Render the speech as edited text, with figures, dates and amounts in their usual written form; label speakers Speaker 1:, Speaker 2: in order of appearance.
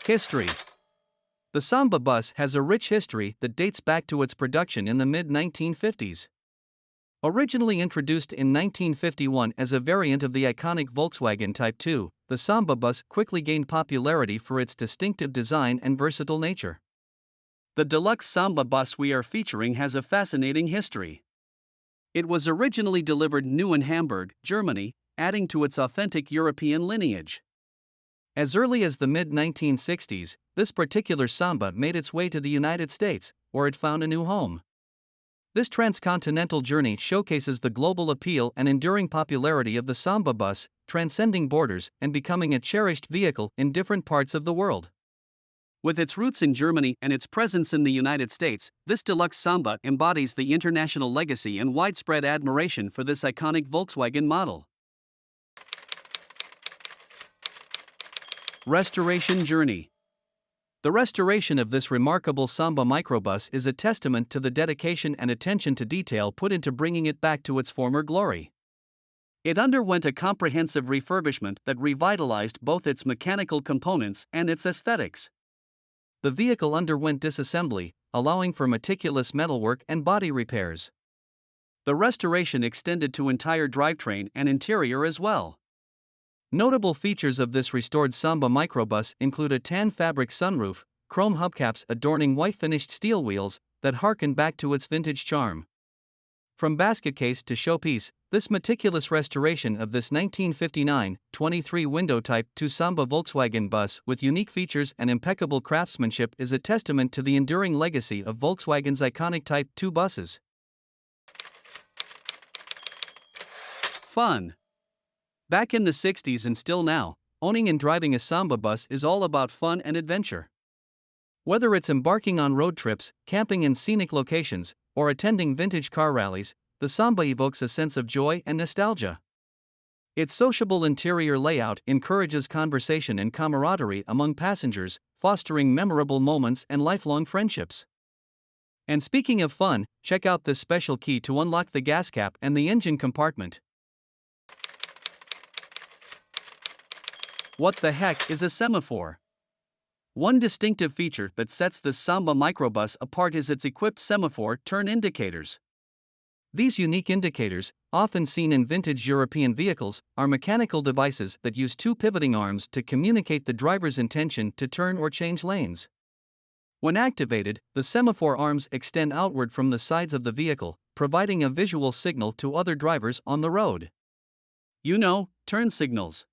Speaker 1: History. The Samba bus has a rich history that dates back to its production in the mid-1950s. Originally introduced in 1951 as a variant of the iconic Volkswagen Type 2, the Samba bus quickly gained popularity for its distinctive design and versatile nature. The Deluxe Samba bus we are featuring has a fascinating history. It was originally delivered new in Hamburg, Germany, adding to its authentic European lineage. As early as the mid-1960s, this particular Samba made its way to the United States, where it found a new home. This transcontinental journey showcases the global appeal and enduring popularity of the Samba bus, transcending borders and becoming a cherished vehicle in different parts of the world. With its roots in Germany and its presence in the United States, this Deluxe Samba embodies the international legacy and widespread admiration for this iconic Volkswagen model. Restoration journey. The restoration of this remarkable Samba Microbus is a testament to the dedication and attention to detail put into bringing it back to its former glory. It underwent a comprehensive refurbishment that revitalized both its mechanical components and its aesthetics. The vehicle underwent disassembly, allowing for meticulous metalwork and body repairs. The restoration extended to entire drivetrain and interior as well. Notable features of this restored Samba Microbus include a tan fabric sunroof, chrome hubcaps adorning white finished steel wheels that harken back to its vintage charm. From basket case to showpiece, this meticulous restoration of this 1959 23-window Type 2 Samba Volkswagen bus with unique features and impeccable craftsmanship is a testament to the enduring legacy of Volkswagen's iconic Type 2 buses. Fun. Back in the 60s and still now, owning and driving a Samba bus is all about fun and adventure. Whether it's embarking on road trips, camping in scenic locations, or attending vintage car rallies, the Samba evokes a sense of joy and nostalgia. Its sociable interior layout encourages conversation and camaraderie among passengers, fostering memorable moments and lifelong friendships. And speaking of fun, check out this special key to unlock the gas cap and the engine compartment. What the heck is a semaphore? One distinctive feature that sets this Samba Microbus apart is its equipped semaphore turn indicators. These unique indicators, often seen in vintage European vehicles, are mechanical devices that use two pivoting arms to communicate the driver's intention to turn or change lanes. When activated, the semaphore arms extend outward from the sides of the vehicle, providing a visual signal to other drivers on the road. Turn signals.